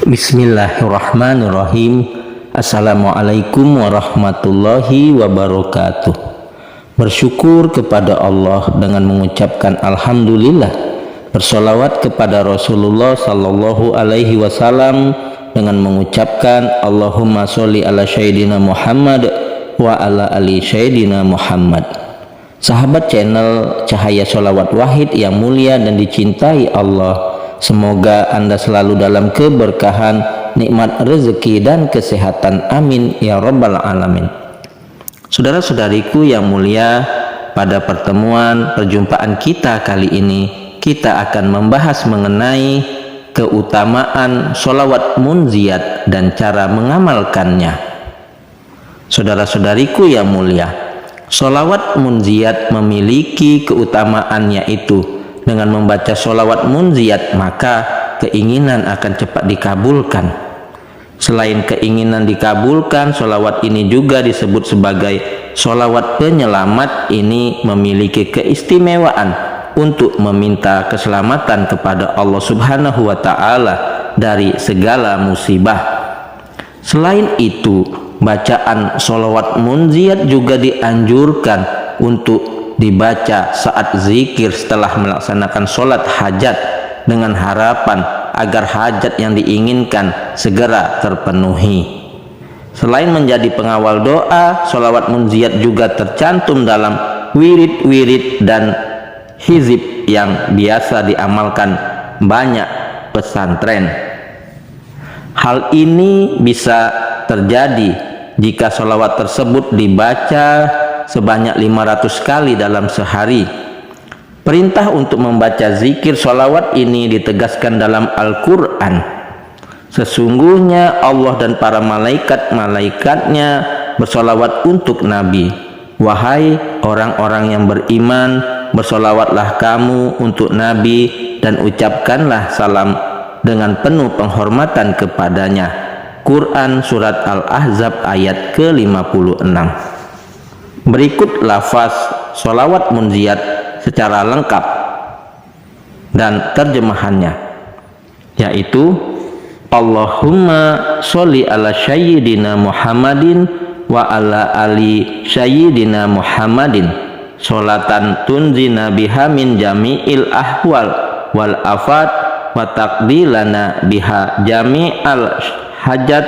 Bismillahirrahmanirrahim. Assalamualaikum warahmatullahi wabarakatuh. Bersyukur kepada Allah dengan mengucapkan alhamdulillah. Bersolawat kepada Rasulullah sallallahu alaihi wasallam dengan mengucapkan Allahumma sholli ala sayyidina Muhammad wa ala ali sayyidina Muhammad. Sahabat channel Cahaya Sholawat Wahid yang mulia dan dicintai Allah, semoga Anda selalu dalam keberkahan, nikmat rezeki dan kesehatan. Amin ya rabbal alamin. Saudara-saudariku yang mulia, pada perjumpaan kita kali ini kita akan membahas mengenai keutamaan sholawat munziyat dan cara mengamalkannya. Saudara-saudariku yang mulia, sholawat munziyat memiliki keutamaan, yaitu dengan membaca sholawat munziyat maka keinginan akan cepat dikabulkan. Selain keinginan dikabulkan, sholawat ini juga disebut sebagai sholawat penyelamat. Ini memiliki keistimewaan untuk meminta keselamatan kepada Allah Subhanahu wa Ta'ala dari segala musibah. Selain itu, bacaan sholawat munziyat juga dianjurkan untuk dibaca saat zikir setelah melaksanakan sholat hajat, dengan harapan agar hajat yang diinginkan segera terpenuhi. Selain menjadi pengawal doa, sholawat munziyat juga tercantum dalam wirid-wirid dan hizib yang biasa diamalkan banyak pesantren. Hal ini bisa terjadi jika sholawat tersebut dibaca sebanyak 500 kali dalam sehari. Perintah untuk membaca zikir sholawat ini ditegaskan dalam Al-Quran. Sesungguhnya Allah dan para malaikat-malaikatnya bersholawat untuk Nabi. Wahai orang-orang yang beriman, bersholawatlah kamu untuk Nabi dan ucapkanlah salam dengan penuh penghormatan kepadanya. Quran Surat Al-Ahzab ayat ke-56. Berikut lafaz sholawat munziyat secara lengkap dan terjemahannya, yaitu Allahumma sholli ala sayyidina Muhammadin wa ala ali sayyidina Muhammadin sholatan tunzina biha min jami'il ahwal wal afat wa taqdilana biha jami'al hajat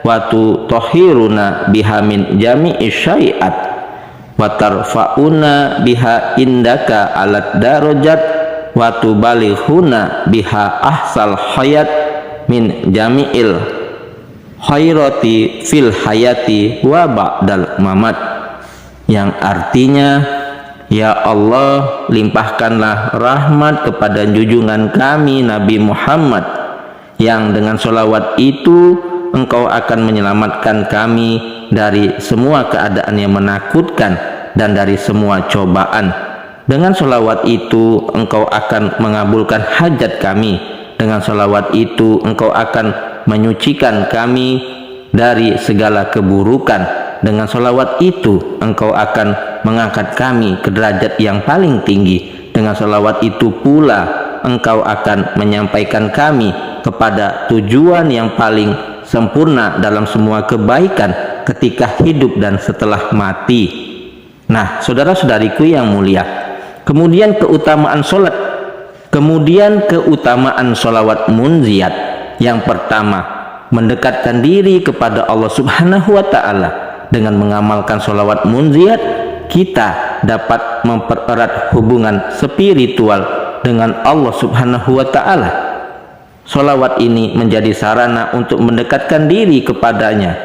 wa tutahhiruna biha min jami'i syai'at wa tarfa'una biha indaka alat darajat wa tubalighuna biha ahsal hayat min jami'il khairati fil hayati wa ba'dal mamat, yang artinya, ya Allah, limpahkanlah rahmat kepada junjungan kami Nabi Muhammad, yang dengan sholawat itu Engkau akan menyelamatkan kami dari semua keadaan yang menakutkan dan dari semua cobaan. Dengan sholawat itu Engkau akan mengabulkan hajat kami. Dengan sholawat itu Engkau akan menyucikan kami dari segala keburukan. Dengan sholawat itu Engkau akan mengangkat kami ke derajat yang paling tinggi. Dengan sholawat itu pula Engkau akan menyampaikan kami kepada tujuan yang paling sempurna dalam semua kebaikan ketika hidup dan setelah mati. Nah, saudara-saudariku yang mulia, kemudian keutamaan sholawat munziyat. Yang pertama, mendekatkan diri kepada Allah Subhanahu wa Ta'ala. Dengan mengamalkan sholawat munziyat, kita dapat mempererat hubungan spiritual dengan Allah Subhanahu wa Ta'ala. Sholawat ini menjadi sarana untuk mendekatkan diri kepadanya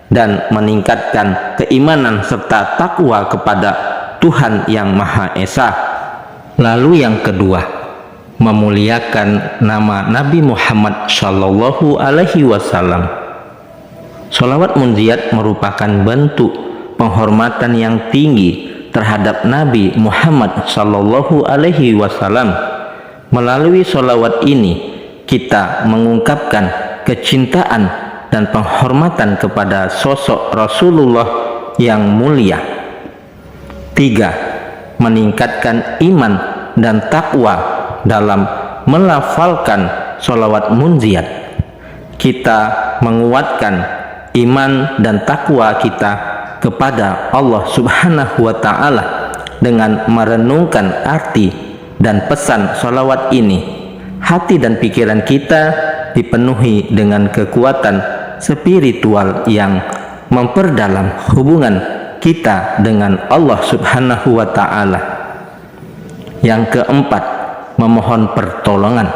dan meningkatkan keimanan serta takwa kepada Tuhan yang Maha Esa. Lalu yang kedua, memuliakan nama Nabi Muhammad Shallallahu Alaihi Wasallam. Sholawat munziyat merupakan bentuk penghormatan yang tinggi terhadap Nabi Muhammad Shallallahu Alaihi Wasallam. Melalui sholawat ini kita mengungkapkan kecintaan dan penghormatan kepada sosok Rasulullah yang mulia. 3. Meningkatkan iman dan takwa dalam melafalkan sholawat munziyat. kita menguatkan iman dan takwa kita kepada Allah Subhanahu wa ta'ala dengan merenungkan arti dan pesan sholawat ini. Hati dan pikiran kita dipenuhi dengan kekuatan spiritual yang memperdalam hubungan kita dengan Allah Subhanahu wa ta'ala. Yang keempat, memohon pertolongan,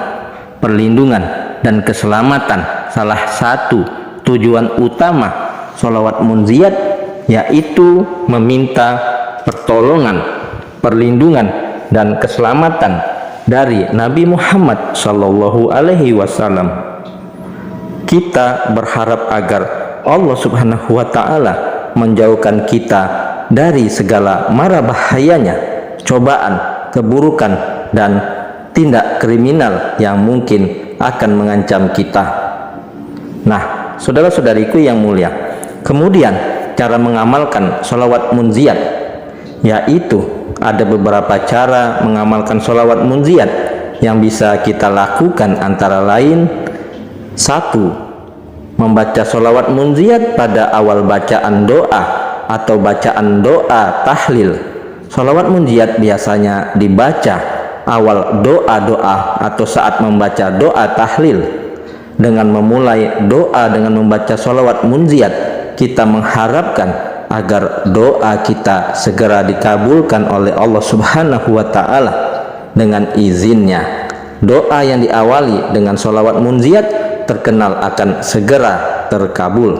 perlindungan, dan keselamatan. Salah satu tujuan utama sholawat munziyat yaitu meminta pertolongan, perlindungan, dan keselamatan dari Nabi Muhammad Sallallahu Alaihi Wasallam. Kita berharap agar Allah Subhanahu wa ta'ala menjauhkan kita dari segala mara bahayanya, cobaan, keburukan, dan tindak kriminal yang mungkin akan mengancam kita. Nah, saudara-saudariku yang mulia, kemudian cara mengamalkan sholawat munziyat, yaitu ada beberapa cara mengamalkan sholawat munziyat yang bisa kita lakukan, antara lain: 1. Membaca sholawat munziyat pada awal bacaan doa atau bacaan doa tahlil. Sholawat munziyat biasanya dibaca awal doa-doa atau saat membaca doa tahlil. Dengan memulai doa dengan membaca sholawat munziyat, kita mengharapkan agar doa kita segera dikabulkan oleh Allah Subhanahu wa ta'ala dengan izinnya. Doa yang diawali dengan sholawat munziyat terkenal akan segera terkabul.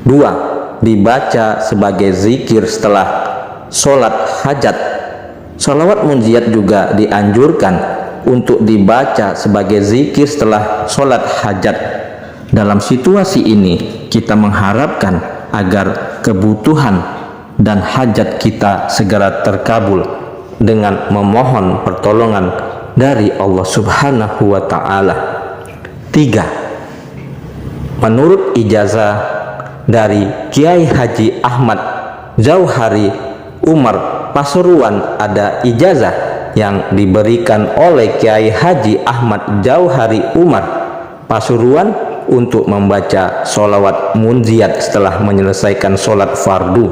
2. Dibaca sebagai zikir setelah sholat hajat. Sholawat munziyat juga dianjurkan untuk dibaca sebagai zikir setelah sholat hajat. Dalam situasi ini kita mengharapkan agar kebutuhan dan hajat kita segera terkabul dengan memohon pertolongan dari Allah Subhanahu wa ta'ala. 3. Menurut ijazah dari Kiai Haji Ahmad Jauhari Umar Pasuruan, ada ijazah yang diberikan oleh Kiai Haji Ahmad Jauhari Umar Pasuruan untuk membaca sholawat munziyat setelah menyelesaikan sholat fardu.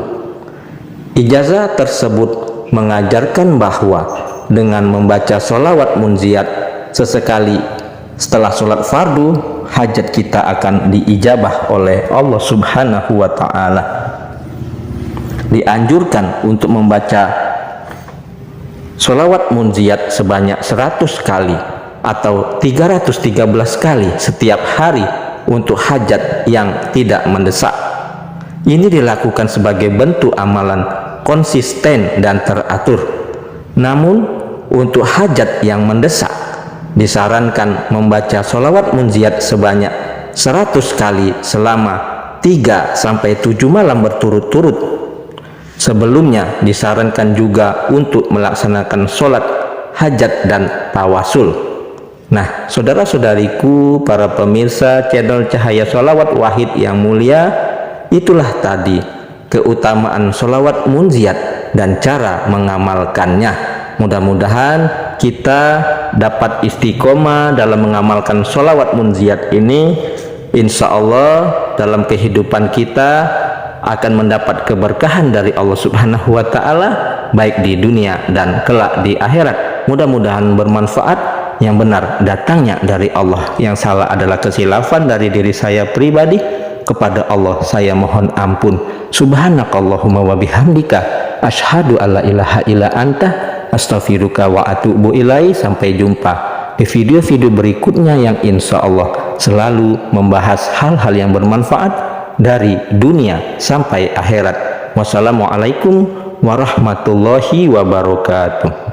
Ijazah tersebut mengajarkan bahwa dengan membaca sholawat munziyat sesekali setelah sholat fardu, hajat kita akan diijabah oleh Allah Subhanahu wa ta'ala. Dianjurkan untuk membaca sholawat munziyat sebanyak 100 kali atau 313 kali setiap hari untuk hajat yang tidak mendesak. Ini dilakukan sebagai bentuk amalan konsisten dan teratur. Namun untuk hajat yang mendesak disarankan membaca sholawat munziyat sebanyak 100 kali selama 3-7 malam berturut-turut. Sebelumnya disarankan juga untuk melaksanakan sholat hajat dan tawasul. Nah, saudara-saudariku, para pemirsa channel Cahaya Sholawat Wahid yang mulia, itulah tadi keutamaan sholawat munziyat dan cara mengamalkannya. Mudah-mudahan kita dapat istiqomah dalam mengamalkan sholawat munziyat ini. Insya Allah dalam kehidupan kita akan mendapat keberkahan dari Allah Subhanahu wa ta'ala, baik di dunia dan kelak di akhirat. Mudah-mudahan bermanfaat. Yang benar datangnya dari Allah, yang salah adalah kesilafan dari diri saya pribadi. Kepada Allah saya mohon ampun. Subhanakallahumma wa bihamdika asyhadu alla ilaha illa anta astaghfiruka wa atubu ilaihi. Sampai jumpa di video-video berikutnya yang insya Allah selalu membahas hal-hal yang bermanfaat dari dunia sampai akhirat. Wassalamualaikum warahmatullahi wabarakatuh.